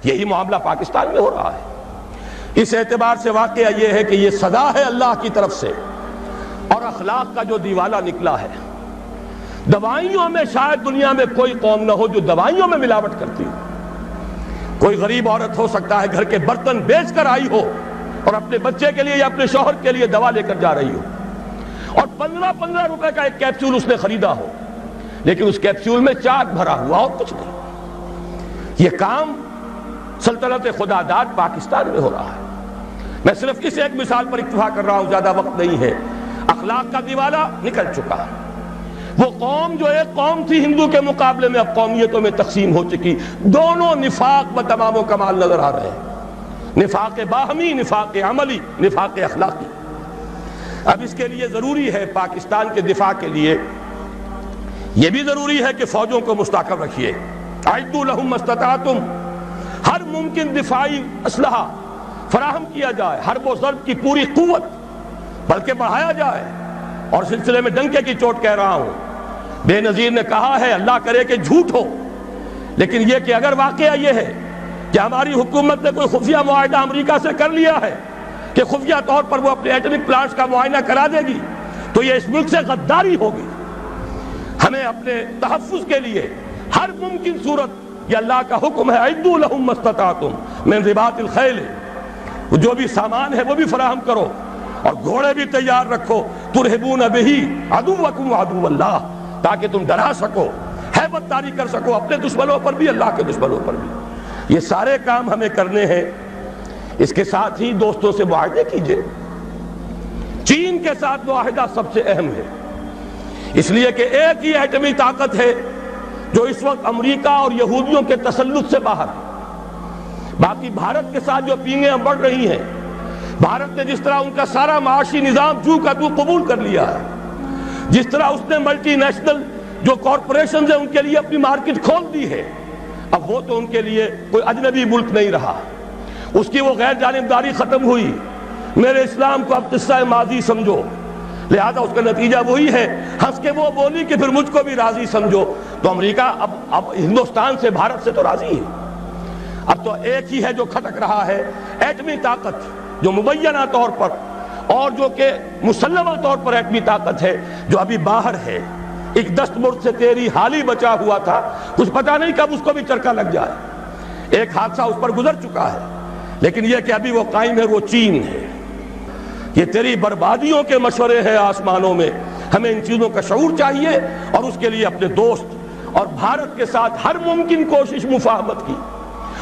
یہی معاملہ پاکستان میں ہو رہا ہے۔ اس اعتبار سے واقعہ یہ ہے کہ یہ سزا ہے اللہ کی طرف سے، اور اخلاق کا جو دیوالہ نکلا ہے۔ دوائیوں میں شاید دنیا میں کوئی قوم نہ ہو جو دوائیوں میں ملاوٹ کرتی ہو۔ کوئی غریب عورت ہو سکتا ہے گھر کے برتن بیچ کر آئی ہو اور اپنے بچے کے لیے یا اپنے شوہر کے لیے دوا لے کر جا رہی ہو، اور 15 روپے کا ایک کیپسول اس نے خریدا ہو، لیکن اس کیپسول میں چاک بھرا ہوا اور کچھ نہیں۔ یہ کام سلطنت خدا داد پاکستان میں ہو رہا ہے۔ میں صرف اس ایک مثال پر اکتفا کر رہا ہوں، زیادہ وقت نہیں ہے۔ اخلاق کا دیوالہ نکل چکا ہے۔ وہ قوم جو ایک قوم تھی ہندو کے مقابلے میں اب قومیتوں میں تقسیم ہو چکی، دونوں نفاق و تمام و کمال نظر آ رہے ہیں، نفاق باہمی، نفاق عملی، نفاق اخلاقی۔ اب اس کے لیے ضروری ہے پاکستان کے دفاع کے لیے یہ بھی ضروری ہے کہ فوجوں کو مستحکم رکھیے۔ اعدوا لهم ما استطعتم، ہر ممکن دفاعی اسلحہ فراہم کیا جائے، حرب و ضرب کی پوری قوت بلکہ بڑھایا جائے۔ اور سلسلے میں ڈنکے کی چوٹ کہہ رہا ہوں، بے نظیر نے کہا ہے اللہ کرے کہ جھوٹ ہو، لیکن یہ کہ اگر واقعہ یہ ہے کہ ہماری حکومت نے کوئی خفیہ معاہدہ امریکہ سے کر لیا ہے کہ خفیہ طور پر وہ اپنے ایٹمک پلانٹس کا معائنہ کرا دے گی، تو یہ اس ملک سے غداری ہوگی۔ ہمیں اپنے تحفظ کے لیے ہر ممکن صورت، یہ اللہ کا حکم ہے، اعدوا لهم ما استطعتم من رباط الخیل، جو بھی سامان ہے وہ بھی فراہم کرو، اور گھوڑے بھی تیار رکھو، ترہبون بہ عدوکم وعدو اللہ، تاکہ تم ڈرا سکو، ہیبت طاری کر سکو اپنے دشمنوں پر بھی، اللہ کے دشمنوں پر بھی۔ یہ سارے کام ہمیں کرنے ہیں۔ اس کے ساتھ ہی دوستوں سے معاہدے کیجئے۔ چین کے ساتھ معاہدہ سب سے اہم ہے، اس لیے کہ ایک ہی ایٹمی طاقت ہے جو اس وقت امریکہ اور یہودیوں کے تسلط سے باہر ہے۔ باقی بھارت کے ساتھ جو پینگیں بڑھ رہی ہیں، بھارت نے جس طرح ان کا سارا معاشی نظام جو کا تو قبول کر لیا ہے، جس طرح اس نے ملٹی نیشنل جو کارپوریشنز ہیں ان کے لیے اپنی مارکیٹ کھول دی ہے، اب وہ تو ان کے لیے کوئی اجنبی ملک نہیں رہا، اس کی وہ غیر جانبداری ختم ہوئی۔ میرے اسلام کو اب قصہ ماضی سمجھو، لہذا اس کا نتیجہ وہی ہے، ہنس کے وہ بولی کہ پھر مجھ کو بھی راضی سمجھو۔ تو امریکہ اب ہندوستان سے، بھارت سے تو راضی ہے۔ اب تو ایک ہی ہے جو کھٹک رہا ہے، ایٹمی طاقت جو مبینہ طور پر اور جو کہ مسلمہ طور پر ایٹمی طاقت ہے، جو ابھی باہر ہے۔ ایک دستمرد سے تیری حالی بچا ہوا تھا، کچھ پتہ نہیں کب اس کو بھی چرکا لگ جائے۔ ایک حادثہ اس پر گزر چکا ہے، لیکن یہ کہ ابھی وہ قائم ہے، وہ چین ہے۔ یہ تیری بربادیوں کے مشورے ہیں آسمانوں میں، ہمیں ان چیزوں کا شعور چاہیے، اور اس کے لیے اپنے دوست اور بھارت کے ساتھ ہر ممکن کوشش مفاہمت کی،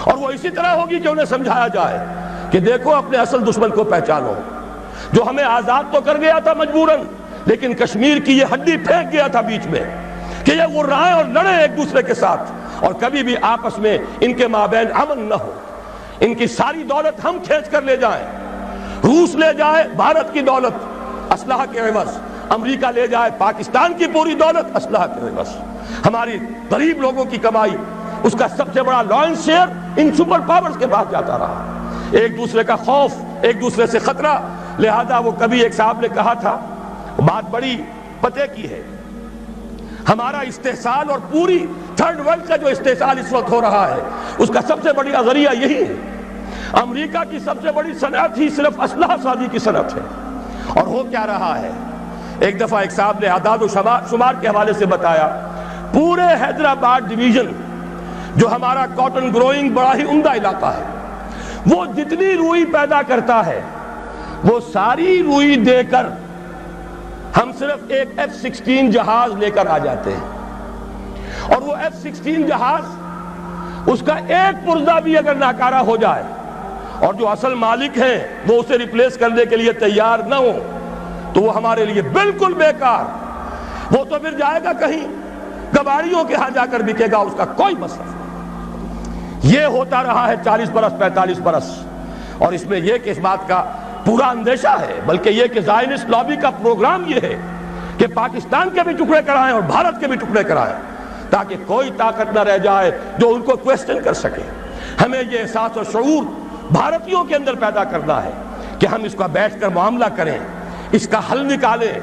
اور وہ اسی طرح ہوگی کہ انہیں سمجھایا جائے کہ دیکھو اپنے اصل دشمن کو پہچانو، جو ہمیں آزاد تو کر گیا تھا مجبوراً، لیکن کشمیر کی یہ ہڈی پھینک گیا تھا بیچ میں کہ یہ غرائیں اور لڑیں ایک دوسرے کے ساتھ، اور کبھی بھی آپس میں ان کے مابین امن نہ ہو۔ ان کی ساری دولت ہم کھینچ کر لے جائیں، روس لے جائے بھارت کی دولت اسلحہ کے عوض، امریکہ لے جائے پاکستان کی پوری دولت اسلحہ کے عوض، ہماری غریب لوگوں کی کمائی، اس کا سب سے بڑا لائنس شیئر ان سپر پاورز کے پاس جاتا رہا۔ ایک دوسرے کا خوف، ایک دوسرے سے خطرہ، لہذا وہ کبھی ایک صاحب نے کہا تھا، بات بڑی پتے کی ہے، ہمارا استحصال اور پوری تھرڈ ورلڈ کا جو استحصال اس وقت ہو رہا ہے، اس کا سب سے بڑی ذریعہ یہی ہے۔ امریکہ کی سب سے بڑی صنعت ہی صرف اسلحہ سازی کی صنعت ہے، اور ہو کیا رہا ہے۔ ایک دفعہ ایک صاحب نے اعداد و شمار کے حوالے سے بتایا، پورے حیدرآباد ڈویژن جو ہمارا کاٹن گروئنگ بڑا ہی عمدہ علاقہ ہے، وہ جتنی روئی پیدا کرتا ہے وہ ساری روئی دے کر ہم صرف ایک F-16 جہاز لے کر آ جاتے ہیں، اور وہ F-16 جہاز اس کا ایک پرزہ بھی اگر ناکارہ ہو جائے اور جو اصل مالک ہیں وہ اسے ریپلیس کرنے کے لیے تیار نہ ہو تو وہ ہمارے لیے بالکل بیکار، وہ تو پھر جائے گا کہیں کباڑیوں کے ہاں جا کر بکے گا، اس کا کوئی مصرف نہیں۔ یہ ہوتا رہا ہے 40 برس 45 برس، اور اس میں یہ کہ اس بات کا پورا اندیشہ ہے، بلکہ یہ کہ زائنسٹ لابی کا پروگرام یہ ہے کہ پاکستان کے بھی ٹکڑے کرائیں اور بھارت کے بھی ٹکڑے کرائیں، تاکہ کوئی طاقت نہ رہ جائے جو ان کو کویسچن کر سکے۔ ہمیں یہ احساس اور شعور بھارتیوں کے اندر پیدا کرنا ہے کہ ہم اس کا بیٹھ کر معاملہ کریں، اس کا حل نکالیں،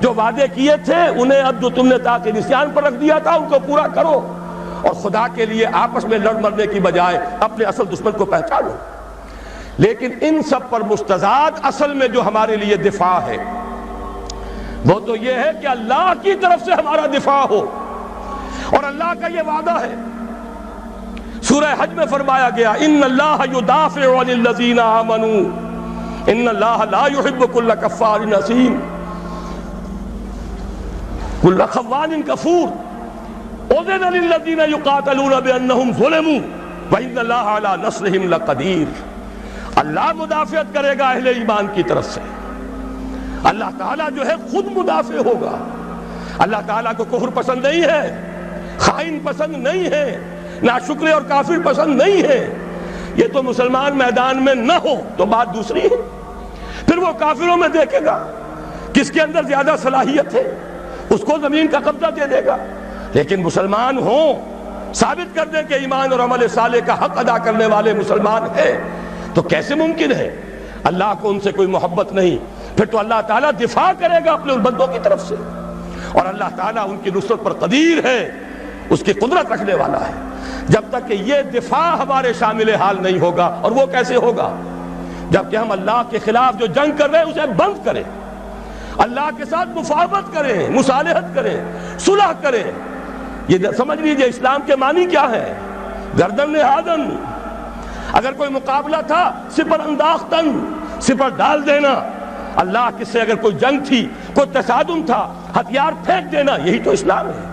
جو وعدے کیے تھے انہیں اب جو تم نے تاکہ نسیان پر رکھ دیا تھا ان کو پورا کرو، اور خدا کے لیے آپس میں لڑ مرنے کی بجائے اپنے اصل دشمن کو پہچانو۔ لیکن ان سب پر مستضاد اصل میں جو ہمارے لیے دفاع ہے وہ تو یہ ہے کہ اللہ کی طرف سے ہمارا دفاع ہو، اور اللہ کا یہ وعدہ ہے، سورہ حج میں فرمایا گیا ان اللہ یدافع عن الذین آمنوا ان اللہ لا يحب كل کفار اثیم كل خوان کفور اذن للذین یقاتلون بانہم ظلموا وان اللہ علی نصرہم لقدیر۔ اللہ مدافعت کرے گا اہل ایمان کی طرف سے، اللہ تعالیٰ جو ہے خود مدافع ہوگا۔ اللہ تعالیٰ کو کفر پسند نہیں ہے، خائن پسند نہیں ہے، ناشکر اور کافر پسند نہیں ہے۔ یہ تو مسلمان میدان میں نہ ہو تو بات دوسری ہے، پھر وہ کافروں میں دیکھے گا کس کے اندر زیادہ صلاحیت ہے، اس کو زمین کا قبضہ دے دے گا۔ لیکن مسلمان ہوں، ثابت کر دیں کہ ایمان اور عمل صالح کا حق ادا کرنے والے مسلمان ہیں، تو کیسے ممکن ہے اللہ کو ان سے کوئی محبت نہیں؟ پھر تو اللہ تعالیٰ دفاع کرے گا اپنے ان بندوں کی طرف سے، اور اللہ تعالیٰ ان کی نصرت پر قدیر ہے، اس کی قدرت رکھنے والا ہے۔ جب تک کہ یہ دفاع ہمارے شامل حال نہیں ہوگا، اور وہ کیسے ہوگا؟ جب کہ ہم اللہ کے خلاف جو جنگ کر رہے ہیں اسے بند کریں، اللہ کے ساتھ مفاہمت کریں، مصالحت کریں، صلح کریں۔ یہ سمجھ لیجئے اسلام کے معنی کیا ہے، گردن نہادن۔ اگر کوئی مقابلہ تھا سپر انداختن، سپر ڈال دینا۔ اللہ کے سے اگر کوئی جنگ تھی، کوئی تصادم تھا، ہتھیار پھینک دینا، یہی تو اسلام ہے۔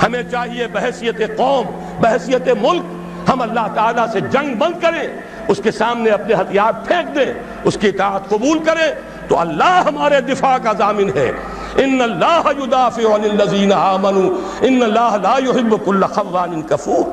ہمیں چاہیے بحیثیت قوم، بحیثیت ملک، ہم اللہ تعالیٰ سے جنگ بند کریں، اس کے سامنے اپنے ہتھیار پھینک دیں، اس کی اطاعت قبول کریں، تو اللہ ہمارے دفاع کا ضامن ہے۔ ان اللہ یدافع عن الذین آمنوا ان اللہ لا يحب كل خوان کفور۔